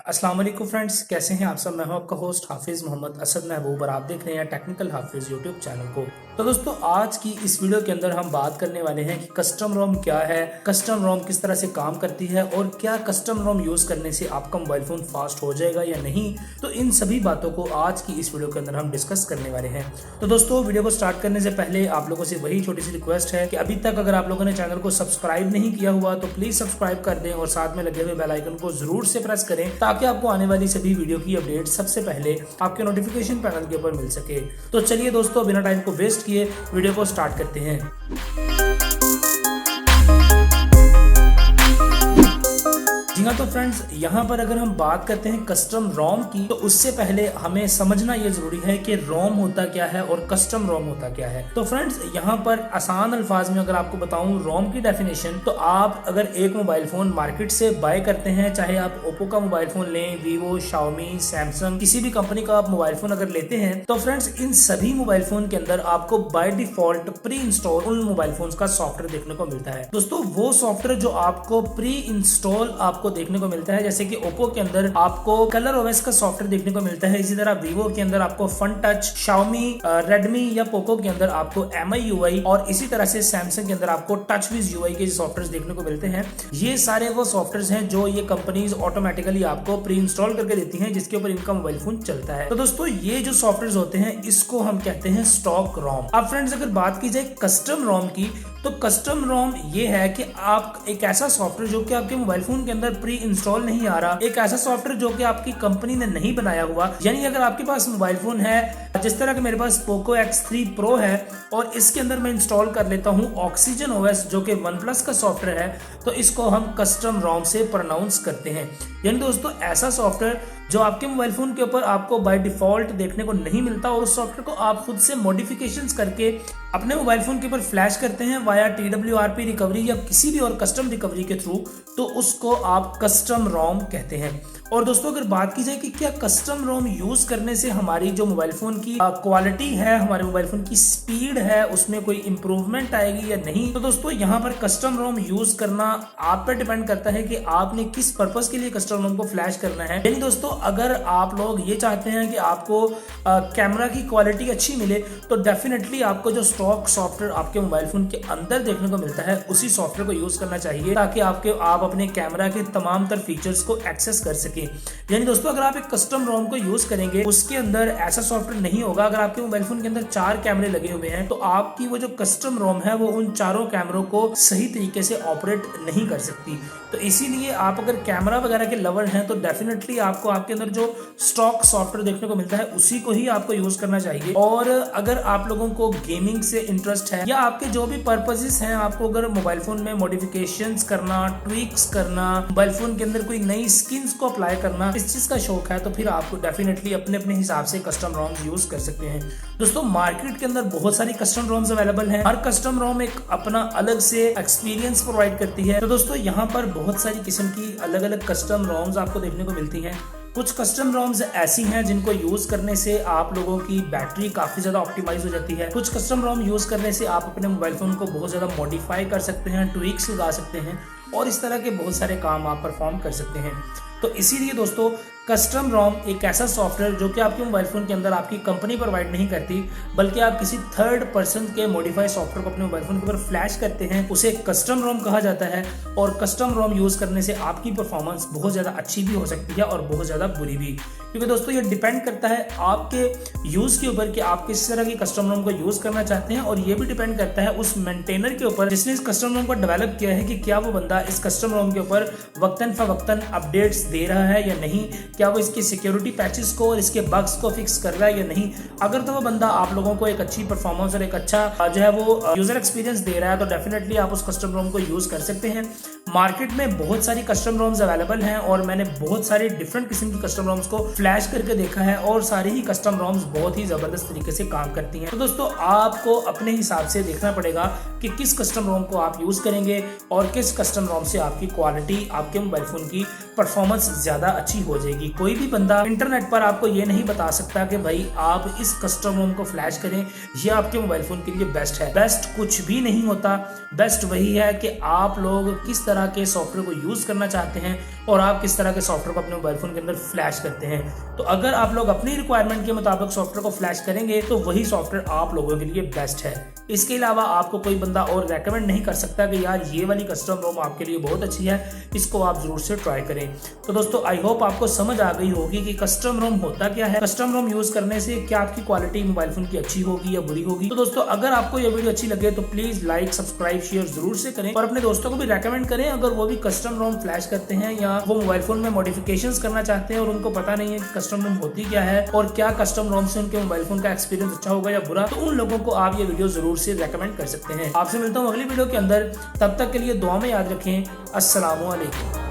अस्सलाम वालेकुम फ्रेंड्स, कैसे हैं आप सब। मैं हूं आपका होस्ट हाफिज मोहम्मद असद महबूब और आप देख रहे हैं टेक्निकल हाफिज यूट्यूब चैनल को। तो दोस्तों, आज की इस वीडियो के अंदर हम बात करने वाले हैं कि कस्टम रोम क्या है, कस्टम रोम किस तरह से काम करती है और क्या कस्टम रोम यूज करने से आपका मोबाइल फोन फास्ट हो जाएगा या नहीं। तो इन सभी बातों को आज की इस वीडियो के अंदर हम डिस्कस करने वाले हैं। तो दोस्तों, वीडियो को स्टार्ट करने से पहले आप लोगों से वही छोटी सी रिक्वेस्ट है कि अभी तक अगर आप लोगों ने चैनल को सब्सक्राइब नहीं किया हुआ तो प्लीज सब्सक्राइब कर दें और साथ में लगे हुए बेल आइकन को जरूर से प्रेस करें ताकि आपको आने वाली सभी वीडियो की अपडेट सबसे पहले आपके नोटिफिकेशन पैनल के ऊपर मिल सके। तो चलिए दोस्तों, बिना टाइम को वेस्ट किए वीडियो को स्टार्ट करते हैं। जी हाँ, तो फ्रेंड्स, यहाँ पर अगर हम बात करते हैं कस्टम रोम की तो उससे पहले हमें समझना ये जरूरी है कि रोम होता क्या है और कस्टम रोम होता क्या है। तो फ्रेंड्स, यहाँ पर आसान अल्फाज में अगर आपको बताऊं रोम की डेफिनेशन, तो आप अगर एक मोबाइल फोन मार्केट से बाय करते हैं, चाहे आप ओप्पो का मोबाइल फोन लें, वीवो, शाओमी, सैमसंग, किसी भी कंपनी का आप मोबाइल फोन अगर लेते हैं, तो फ्रेंड्स इन सभी मोबाइल फोन के अंदर आपको बाय डिफॉल्ट प्री इंस्टॉल उन मोबाइल फोन का सॉफ्टवेयर देखने को मिलता है। दोस्तों, वो सॉफ्टवेयर जो आपको प्री इंस्टॉल आपको देखने को मिलता है, जैसे कि ओप्पो के अंदर आपको कलर ओएस का सॉफ्टवेयर देखने को मिलता है, इसी तरह वीवो के अंदर आपको फन टच, शाओमी, रेडमी या पोको के अंदर आपको MI UI और इसी तरह से सैमसंग के अंदर आपको टच विज UI के सॉफ्टवेयर देखने को मिलते हैं। ये सारे वो सॉफ्टवेयर हैं जो ये कंपनीज ऑटोमेटिकली आपको प्री इंस्टॉल करके देती हैं, जिसके ऊपर इनका मोबाइल फोन चलता है। तो दोस्तों, ये जो सॉफ्टवेयर होते हैं इसको हम कहते हैं स्टॉक रोम। अब फ्रेंड्स, अगर बात की जाए कस्टम रोम की, तो कस्टम रोम ये है कि आप एक ऐसा सॉफ्टवेयर जो कि आपके मोबाइल फोन के अंदर प्री इंस्टॉल नहीं आ रहा, एक ऐसा सॉफ्टवेयर जो कि आपकी कंपनी ने नहीं बनाया हुआ, यानी अगर आपके पास मोबाइल फोन है जिस तरह के मेरे पास पोको X3 Pro है और इसके अंदर मैं इंस्टॉल कर लेता हूं ऑक्सीजन OS जो कि OnePlus का सॉफ्टवेयर है, तो इसको हम कस्टम रोम से प्रोनाउंस करते हैं। यानी दोस्तों, ऐसा सॉफ्टवेयर जो आपके मोबाइल फोन के ऊपर आपको बाय डिफॉल्ट देखने को नहीं मिलता और उस सॉफ्टवेयर को आप खुद से मॉडिफिकेशंस करके अपने मोबाइल फोन के ऊपर फ्लैश करते हैं वाया TWRP रिकवरी या किसी भी और कस्टम रिकवरी के थ्रू, तो उसको आप कस्टम रोम कहते हैं। और दोस्तों, अगर बात की जाए कि क्या कस्टम रोम यूज करने से हमारी जो मोबाइल फोन की क्वालिटी है, हमारे मोबाइल फोन की स्पीड है, उसमें कोई इंप्रूवमेंट आएगी या नहीं, तो दोस्तों यहाँ पर कस्टम रोम यूज करना आप पर डिपेंड करता है कि आपने किस पर्पस के लिए कस्टम रोम को फ्लैश करना है। यानी दोस्तों, अगर आप लोग ये चाहते हैं कि आपको कैमरा की क्वालिटी अच्छी मिले, तो डेफिनेटली आपको जो स्टॉक सॉफ्टवेयर आपके मोबाइल फोन के अंदर देखने को मिलता है उसी सॉफ्टवेयर को यूज करना चाहिए ताकि आप अपने कैमरा के तमाम तर फीचर्स को एक्सेस कर सके। यानी दोस्तों, अगर आप एक कस्टम रोम को यूज करेंगे, उसके अंदर ऐसा सॉफ्टवेयर नहीं होगा। अगर आपके मोबाइल फोन के अंदर 4 कैमरे लगे हुए हैं तो आपकी वो जो कस्टम रोम है वो उन चारों कैमरों को सही तरीके से ऑपरेट नहीं कर सकती। तो इसीलिए आप अगर कैमरा वगैरह के लवर हैं तो डेफिनेटली आपको आपके अंदर जो स्टॉक सॉफ्टवेयर देखने को मिलता है उसी को ही आपको यूज करना चाहिए। और अगर आप लोगों को गेमिंग से इंटरेस्ट है या आपके जो भी पर्पसेस हैं, आपको अगर मोबाइल फोन में मॉडिफिकेशंस करना, ट्विक्स करना, मोबाइल फोन के अंदर कोई नई स्किन्स को अप्लाई करना, इस चीज का शौक है, तो फिर आपको डेफिनेटली अपने अपने हिसाब से कस्टम रोम्स यूज कर सकते हैं। दोस्तों, मार्केट के अंदर बहुत सारी कस्टम रोम्स अवेलेबल हैं। हर कस्टम रोम एक अपना अलग से एक्सपीरियंस प्रोवाइड करती है। तो दोस्तों, यहाँ पर बहुत सारी किस्म की अलग अलग कस्टम रोम्स आपको देखने को मिलती हैं। कुछ कस्टम रोम्स ऐसी हैं जिनको यूज करने से आप लोगों की बैटरी काफी ज्यादा ऑप्टिमाइज हो जाती है। कुछ कस्टम रोम यूज करने से आप अपने मोबाइल फोन को बहुत ज्यादा मॉडिफाई कर सकते हैं, ट्विक्स लगा सकते हैं और इस तरह के बहुत सारे काम आप परफॉर्म कर सकते हैं। तो इसीलिए दोस्तों, कस्टम रोम एक ऐसा सॉफ्टवेयर जो कि आपके मोबाइल फोन के अंदर आपकी कंपनी प्रोवाइड नहीं करती, बल्कि आप किसी थर्ड पर्सन के मॉडिफाई सॉफ्टवेयर को अपने मोबाइल फोन के ऊपर फ्लैश करते हैं, उसे कस्टम रोम कहा जाता है। और कस्टम रोम यूज करने से आपकी परफॉर्मेंस बहुत ज्यादा अच्छी भी हो सकती है और बहुत ज्यादा बुरी भी, क्योंकि दोस्तों ये डिपेंड करता है आपके यूज के ऊपर कि आप किस तरह की कस्टम रोम को यूज करना चाहते हैं। और ये भी डिपेंड करता है उस मेंटेनर के ऊपर जिसने इस कस्टम रोम को डेवलप किया है कि क्या वो बंदा इस कस्टम रोम के ऊपर वक्तन फवक्तन अपडेट्स दे रहा है या नहीं, क्या वो इसकी सिक्योरिटी पैचेस को और इसके बग्स को फिक्स कर रहा है या नहीं। अगर तो वो बंदा आप लोगों को एक अच्छी परफॉर्मेंस और एक अच्छा जो है वो यूजर एक्सपीरियंस दे रहा है, तो डेफिनेटली आप उस कस्टम रोम को यूज कर सकते हैं। मार्केट में बहुत सारी कस्टम रोम्स अवेलेबल हैं और मैंने बहुत सारी डिफरेंट किस्म की कस्टम रोम्स को फ्लैश करके देखा है और सारी ही कस्टम रोम्स बहुत ही जबरदस्त तरीके से काम करती हैं। तो दोस्तों, आपको अपने हिसाब से देखना पड़ेगा कि किस कस्टम रोम को आप यूज करेंगे और किस कस्टम रोम से आपकी क्वालिटी आपके मोबाइल फोन की परफॉर्मेंस ज्यादा अच्छी हो जाएगी। कोई भी बंदा इंटरनेट पर आपको ये नहीं बता सकता कि भाई आप इस कस्टम रोम को फ्लैश करें, ये आपके मोबाइल फोन के लिए बेस्ट है। बेस्ट कुछ भी नहीं होता, बेस्ट वही है कि आप लोग किस तरह के सॉफ्टवेयर को यूज करना चाहते हैं और आप किस तरह के सॉफ्टवेयर को अपने मोबाइल फोन के अंदर फ्लैश करते हैं। तो अगर आप लोग अपनी रिक्वायरमेंट के मुताबिक सॉफ्टवेयर को फ्लैश करेंगे तो वही सॉफ्टवेयर आप लोगों के लिए बेस्ट है। इसके अलावा आपको कोई बंदा और रेकमेंड नहीं कर सकता कि यार ये वाली कस्टम रोम आपके लिए बहुत अच्छी है, इसको आप जरूर से ट्राई करें। तो दोस्तों आई होप आपको समझ आ गई होगी कि कस्टम रोम होता क्या है, कस्टम रोम यूज करने से क्या आपकी क्वालिटी मोबाइल फोन की अच्छी होगी या बुरी होगी। तो दोस्तों अगर आपको ये वीडियो अच्छी लगे तो प्लीज लाइक, सब्सक्राइब, शेयर जरूर से करें और अपने दोस्तों को भी रेकमेंड करें अगर वो भी कस्टम रोम फ्लैश करते हैं या वो मोबाइल फोन में मॉडिफिकेशंस करना चाहते हैं और उनको पता नहीं है कि कस्टम रोम होती क्या है और क्या कस्टम रोम से उनके मोबाइल फोन का एक्सपीरियंस अच्छा होगा या बुरा। तो उन लोगों को आप ये वीडियो जरूर से रेकमेंड कर सकते हैं। आपसे मिलता हूँ अगली वीडियो के अंदर, तब तक के लिए दुआ में याद रखें। अस्सलामु अलैकुम।